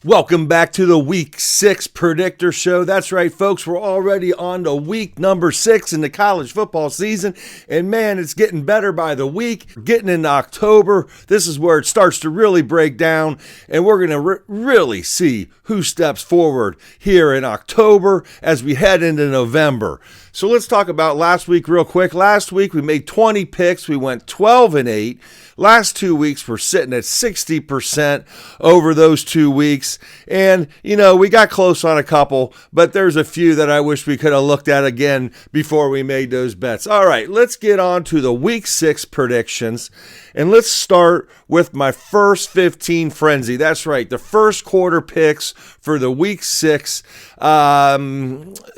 Welcome back to the Week 6 Predictor Show. That's right, folks. We're already on to week number 6 in the college football season. And man, it's getting better by the week. Getting into October, this is where it starts to really break down. And we're going to really see who steps forward here in October as we head into November. So let's talk about last week real quick. Last week, we made 20 picks. We went 12-8. Last 2 weeks, we're sitting at 60% over those 2 weeks. And, we got close on a couple, but there's a few that I wish we could have looked at again before we made those bets. All right, let's get on to the Week 6 predictions. And let's start with my first 15 frenzy. That's right, the first quarter picks for the Week 6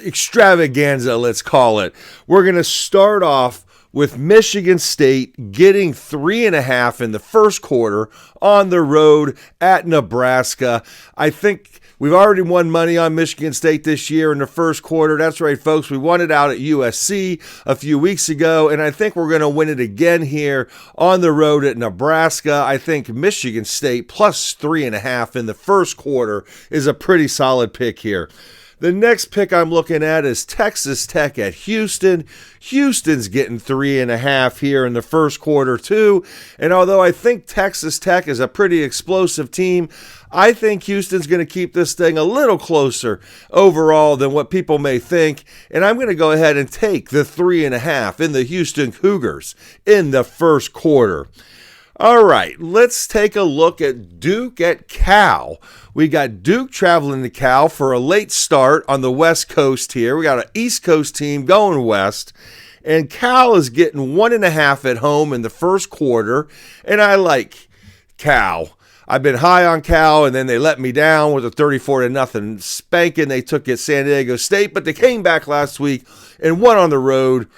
extravaganza, let's call it. We're going to start off with Michigan State getting 3.5 in the first quarter on the road at Nebraska. I think we've already won money on Michigan State this year in the first quarter. That's right, folks. We won it out at USC a few weeks ago, and I think we're going to win it again here on the road at Nebraska. I think Michigan State plus 3.5 in the first quarter is a pretty solid pick here. The next pick I'm looking at is Texas Tech at Houston. Houston's getting 3.5 here in the first quarter too. And although I think Texas Tech is a pretty explosive team, I think Houston's going to keep this thing a little closer overall than what people may think. And I'm going to go ahead and take the 3.5 in the Houston Cougars in the first quarter. All right, let's take a look at Duke at Cal. We got Duke traveling to Cal for a late start on the West Coast here. We got an East Coast team going west. And Cal is getting 1.5 at home in the first quarter. And I like Cal. I've been high on Cal, and then they let me down with a 34-0 spanking. They took it San Diego State, but they came back last week and won on the road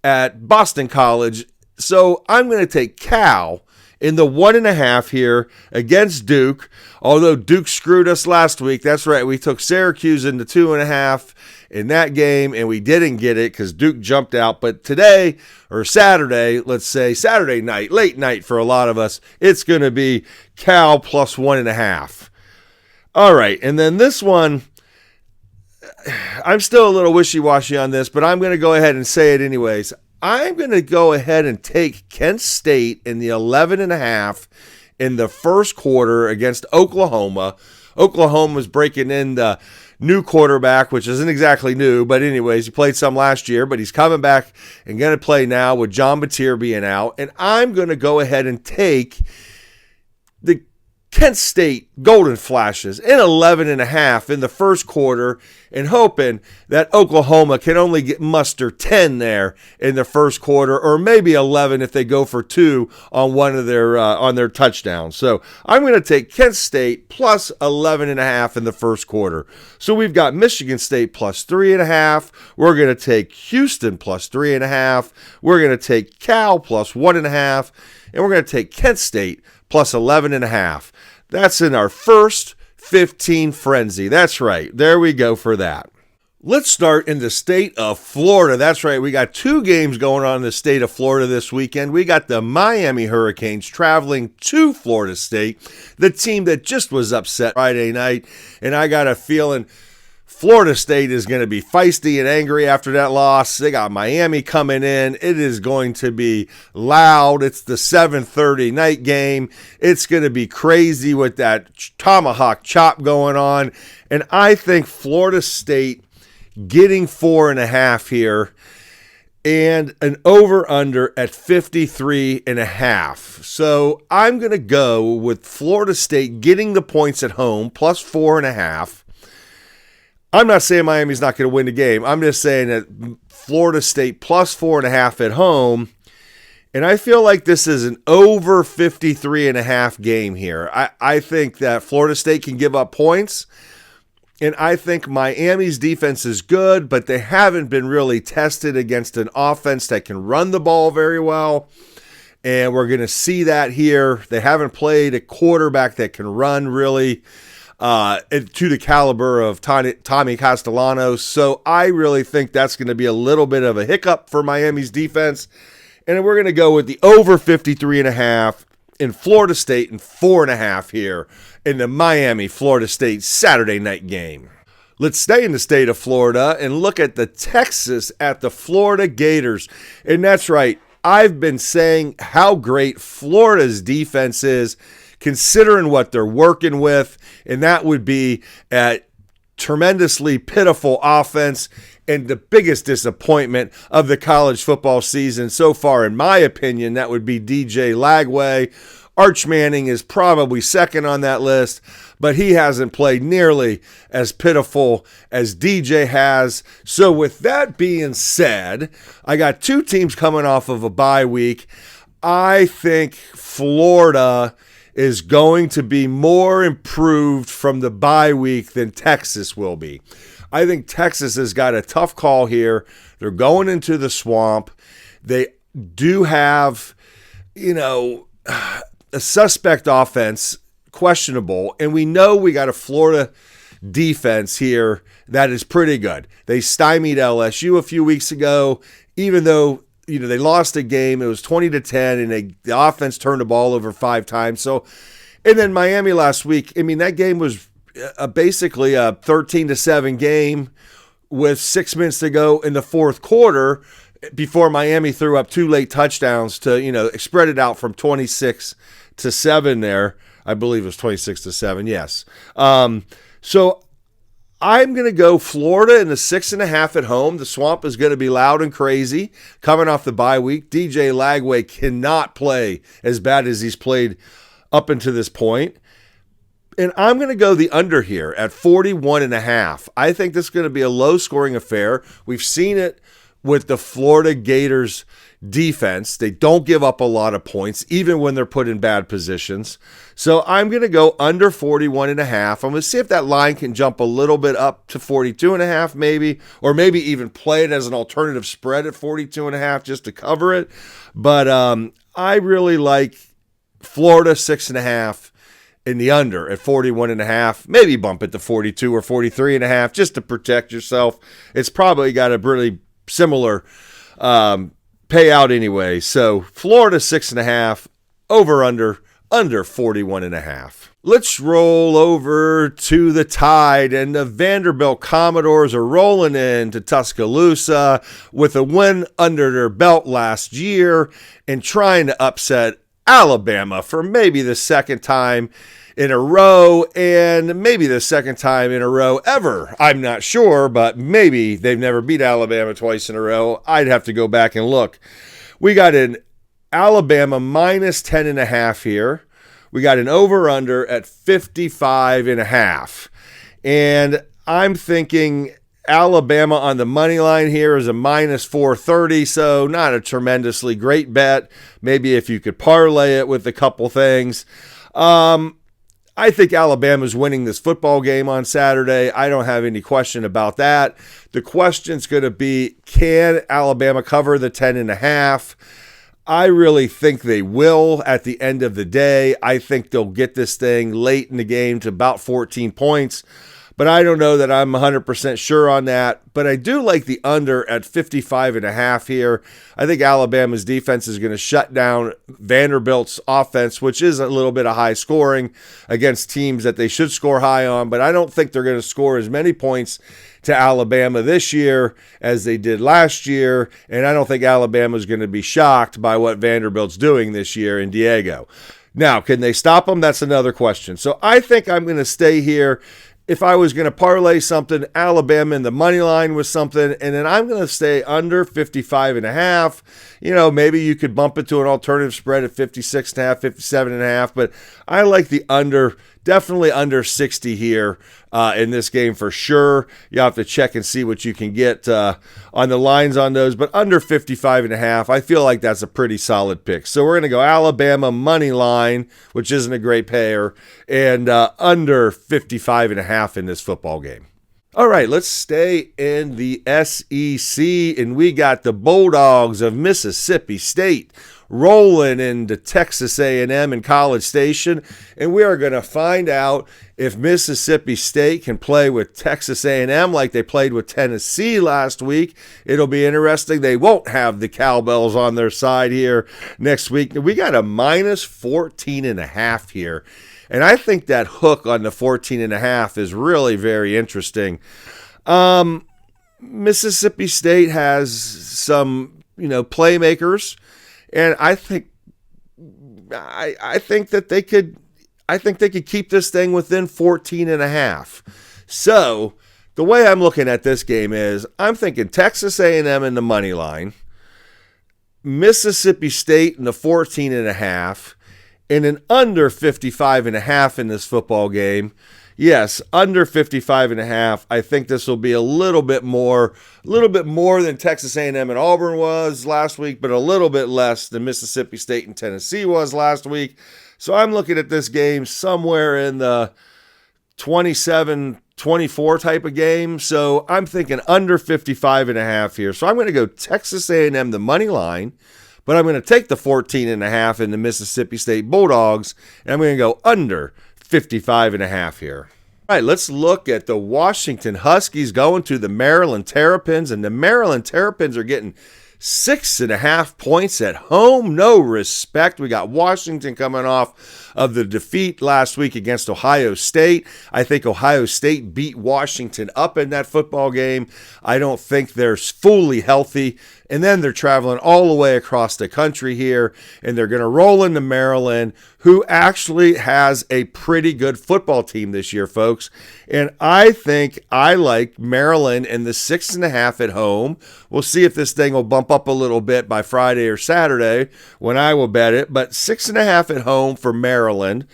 at Boston College. So I'm going to take Cal in the 1.5 here against Duke. Although Duke screwed us last week. That's right. We took Syracuse into 2.5 in that game, and we didn't get it because Duke jumped out. But today, or Saturday, let's say Saturday night, late night for a lot of us, it's going to be Cal plus 1.5. All right. And then this one, I'm still a little wishy-washy on this, but I'm going to go ahead and say it anyways. I'm going to go ahead and take Kent State in the 11.5 in the first quarter against Oklahoma. Oklahoma's breaking in the new quarterback, which isn't exactly new, but anyways, he played some last year, but he's coming back and going to play now with John Batir being out. And I'm going to go ahead and take the Kent State Golden Flashes in 11.5 in the first quarter and hoping that Oklahoma can only muster 10 there in the first quarter, or maybe 11 if they go for 2 on one of their on their touchdowns. So I'm going to take Kent State plus 11.5 in the first quarter. So we've got Michigan State plus 3.5. We're going to take Houston plus 3.5. We're going to take Cal plus 1.5. And we're going to take Kent State plus 11.5. That's in our first 15 frenzy. That's right. There we go for that. Let's start in the state of Florida. That's right. We got 2 games going on in the state of Florida this weekend. We got the Miami Hurricanes traveling to Florida State, the team that just was upset Friday night. And I got a feeling Florida State is going to be feisty and angry after that loss. They got Miami coming in. It is going to be loud. It's the 7:30 night game. It's going to be crazy with that tomahawk chop going on. And I think Florida State getting 4.5 here and an over-under at 53.5. So I'm going to go with Florida State getting the points at home plus 4.5. I'm not saying Miami's not going to win the game. I'm just saying that Florida State plus 4.5 at home. And I feel like this is an over 53.5 game here. I think that Florida State can give up points. And I think Miami's defense is good, but they haven't been really tested against an offense that can run the ball very well. And we're going to see that here. They haven't played a quarterback that can run really to the caliber of Tommy Castellanos. So I really think that's going to be a little bit of a hiccup for Miami's defense. And we're going to go with the over 53.5. in Florida State and 4.5 here in the Miami-Florida State Saturday night game. Let's stay in the state of Florida and look at the Texas at the Florida Gators. And that's right, I've been saying how great Florida's defense is considering what they're working with, and that would be at tremendously pitiful offense and the biggest disappointment of the college football season so far, in my opinion, that would be DJ Lagway. Arch Manning is probably second on that list, but he hasn't played nearly as pitiful as DJ has. So with that being said, I got two teams coming off of a bye week. I think Florida is going to be more improved from the bye week than Texas will be. I think Texas has got a tough call here. They're going into the swamp. They do have, a suspect offense, questionable, and we know we got a Florida defense here that is pretty good. They stymied LSU a few weeks ago, even though they lost a game. It was 20-10, and the offense turned the ball over 5 times. So, and then Miami last week. That game was basically a 13-7 game with 6 minutes to go in the fourth quarter before Miami threw up 2 late touchdowns to spread it out from 26-7 there. I believe it was 26-7. Yes. So I'm going to go Florida in the 6.5 at home. The swamp is going to be loud and crazy coming off the bye week. DJ Lagway cannot play as bad as he's played up until this point. And I'm going to go the under here at 41.5. I think this is going to be a low-scoring affair. We've seen it with the Florida Gators defense. They don't give up a lot of points, even when they're put in bad positions. So I'm going to go under 41.5. I'm going to see if that line can jump a little bit up to 42.5 maybe, or maybe even play it as an alternative spread at 42.5 just to cover it. But I really like Florida 6.5 in the under at 41.5. Maybe bump it to 42 or 43.5 just to protect yourself. It's probably got a really similar payout anyway. So Florida 6.5, over under 41.5. Let's roll over to the Tide, and the Vanderbilt Commodores are rolling into Tuscaloosa with a win under their belt last year and trying to upset Alabama for maybe the second time in a row, and maybe the second time in a row ever. I'm not sure, but maybe they've never beat Alabama twice in a row. I'd have to go back and look. We got an Alabama minus 10.5 here. We got an over-under at 55.5. And I'm thinking Alabama on the money line here is a minus 430, so not a tremendously great bet. Maybe if you could parlay it with a couple things. I think Alabama's winning this football game on Saturday. I don't have any question about that. The question's going to be, can Alabama cover the 10.5? I really think they will at the end of the day. I think they'll get this thing late in the game to about 14 points. But I don't know that I'm 100% sure on that. But I do like the under at 55.5 here. I think Alabama's defense is going to shut down Vanderbilt's offense, which is a little bit of high scoring against teams that they should score high on. But I don't think they're going to score as many points to Alabama this year as they did last year. And I don't think Alabama is going to be shocked by what Vanderbilt's doing this year in Diego. Now, can they stop them? That's another question. So I think I'm going to stay here. If I was going to parlay something, Alabama in the money line was something, and then I'm going to stay under 55.5. Maybe you could bump it to an alternative spread at 56.5, 57.5, but I like the under, definitely under 60 here in this game for sure. You have to check and see what you can get on the lines on those, but under 55.5, I feel like that's a pretty solid pick. So we're going to go Alabama money line, which isn't a great payer, and under 55.5 in this football game. All right, let's stay in the SEC, and we got the Bulldogs of Mississippi State rolling into Texas A&M in College Station, and we are going to find out if Mississippi State can play with Texas A&M like they played with Tennessee last week. It'll be interesting. They won't have the cowbells on their side here next week. We got a minus 14.5 here, and I think that hook on the 14.5 is really very interesting. Mississippi State has some, playmakers, and I think that they could. I think they could keep this thing within 14.5. So the way I'm looking at this game is I'm thinking Texas A&M in the money line, Mississippi State in the 14.5, and an under 55.5 in this football game. Yes, under 55.5. I think this will be a little bit more than Texas A&M and Auburn was last week, but a little bit less than Mississippi State and Tennessee was last week. So I'm looking at this game somewhere in the 27-24 type of game. So I'm thinking under 55.5 here. So I'm going to go Texas A&M the money line, but I'm going to take the 14.5 in the Mississippi State Bulldogs, and I'm going to go under 55.5 here. All right, let's look at the Washington Huskies going to the Maryland Terrapins, and the Maryland Terrapins are getting 6.5 points at home. No respect. We got Washington coming off of the defeat last week against Ohio State. I think Ohio State beat Washington up in that football game. I don't think they're fully healthy. And then they're traveling all the way across the country here, and they're going to roll into Maryland, who actually has a pretty good football team this year, folks. And I think I like Maryland in the 6.5 at home. We'll see if this thing will bump up a little bit by Friday or Saturday when I will bet it. But 6.5 at home for Maryland.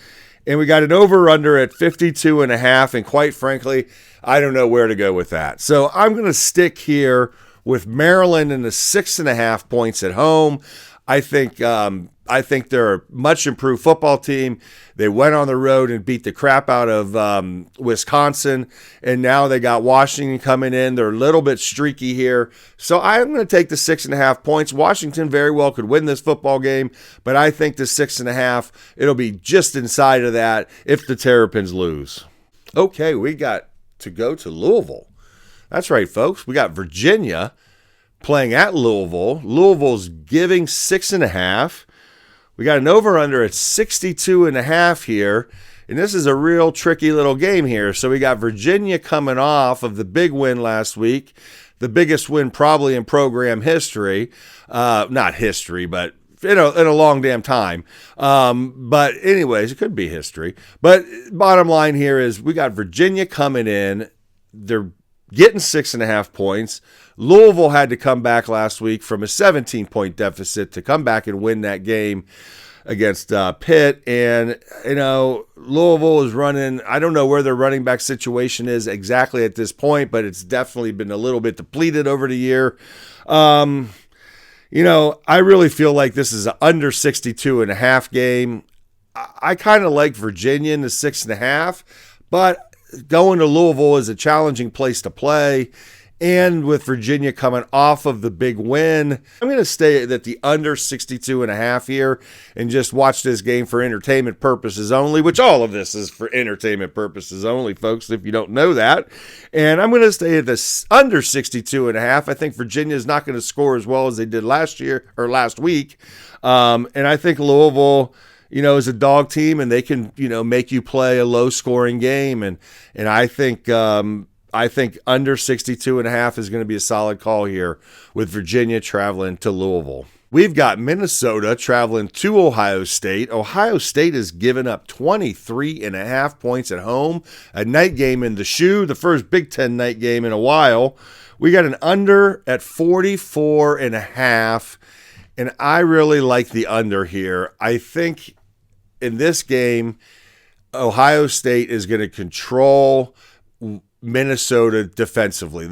And we got an over-under at 52.5. And quite frankly, I don't know where to go with that. So I'm going to stick here with Maryland in the 6.5 points at home. I think they're a much improved football team. They went on the road and beat the crap out of Wisconsin, and now they got Washington coming in. They're a little bit streaky here. So I'm going to take the 6.5 points. Washington very well could win this football game, but I think the 6.5, it'll be just inside of that if the Terrapins lose. Okay, we got to go to Louisville. That's right, folks. We got Virginia playing at Louisville. Louisville's giving 6.5. We got an over-under at 62.5 here. And this is a real tricky little game here. So we got Virginia coming off of the big win last week. The biggest win probably in program history. Not history, but in a long damn time. But anyways, it could be history. But bottom line here is we got Virginia coming in. They're getting 6.5 points. Louisville had to come back last week from a 17-point deficit to come back and win that game against Pitt. And, Louisville is running, I don't know where their running back situation is exactly at this point, but it's definitely been a little bit depleted over the year. I really feel like this is an under 62.5 game. I kind of like Virginia in the 6.5, but going to Louisville is a challenging place to play. And with Virginia coming off of the big win, I'm going to stay at the under 62.5 here and just watch this game for entertainment purposes only, which all of this is for entertainment purposes only, folks, if you don't know that. And I'm going to stay at this under 62.5. I think Virginia is not going to score as well as they did last week. And I think Louisville, is a dog team, and they can, make you play a low-scoring game. And I think under 62.5 is going to be a solid call here with Virginia traveling to Louisville. We've got Minnesota traveling to Ohio State. Ohio State has given up 23.5 points at home. A night game in the shoe, the first Big Ten night game in a while. We got an under at 44.5, and I really like the under here. I think in this game, Ohio State is going to control Minnesota defensively.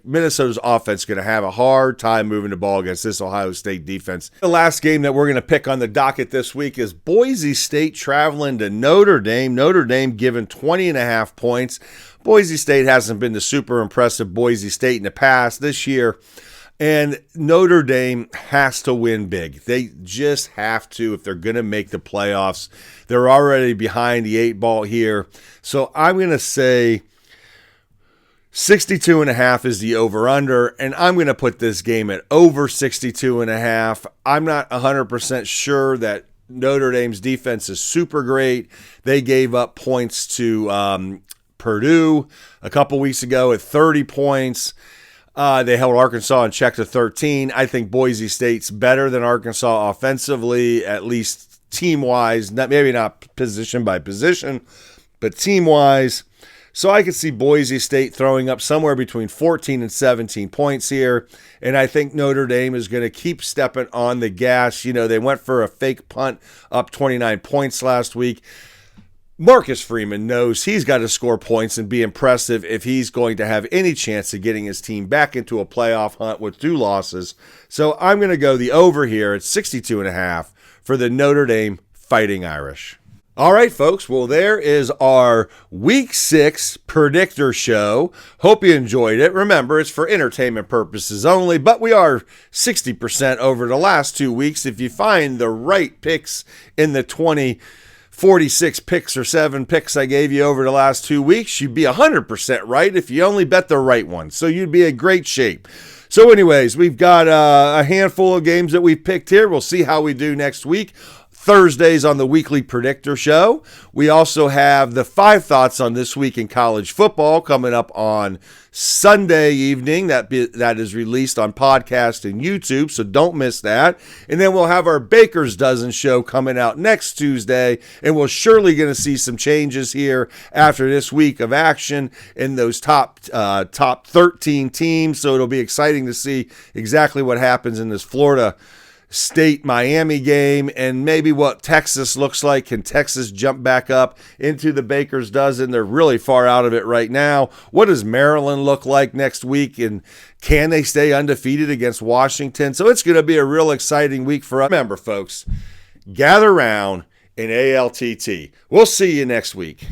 Minnesota's offense is going to have a hard time moving the ball against this Ohio State defense. The last game that we're going to pick on the docket this week is Boise State traveling to Notre Dame. Notre Dame given 20.5 points. Boise State hasn't been the super impressive Boise State in the past. This year, And Notre Dame has to win big. They just have to if they're going to make the playoffs. They're already behind the 8 ball here. So I'm going to say 62.5 is the over-under, and I'm going to put this game at over 62.5. I'm not 100% sure that Notre Dame's defense is super great. They gave up points to Purdue a couple weeks ago at 30 points. They held Arkansas in check to 13. I think Boise State's better than Arkansas offensively, at least team-wise. Maybe not position by position, but team-wise. So I could see Boise State throwing up somewhere between 14 and 17 points here. And I think Notre Dame is going to keep stepping on the gas. You know, they went for a fake punt up 29 points last week. Marcus Freeman knows he's got to score points and be impressive if he's going to have any chance of getting his team back into a playoff hunt with 2 losses. So I'm going to go the over here at 62.5 for the Notre Dame Fighting Irish. All right, folks. Well, there is our Week 6 Predictor Show. Hope you enjoyed it. Remember, it's for entertainment purposes only, but we are 60% over the last 2 weeks. If you find the right picks in the 46 picks or 7 picks I gave you over the last 2 weeks, you'd be 100% right if you only bet the right one. So you'd be in great shape. So anyways, we've got a handful of games that we've picked here. We'll see how we do next week. Thursdays on the Weekly Predictor Show. We also have the 5 thoughts on this week in college football coming up on Sunday evening. That is released on podcast and YouTube, so don't miss that. And then we'll have our Baker's Dozen show coming out next Tuesday, and we're surely going to see some changes here after this week of action in those top 13 teams. So it'll be exciting to see exactly what happens in this Florida State Miami game and maybe what Texas looks like. Can Texas jump back up into the Baker's Dozen? They're really far out of it right now. What does Maryland look like next week? And can they stay undefeated against Washington? So it's going to be a real exciting week for us. Remember, folks, gather round in ALTT. We'll see you next week.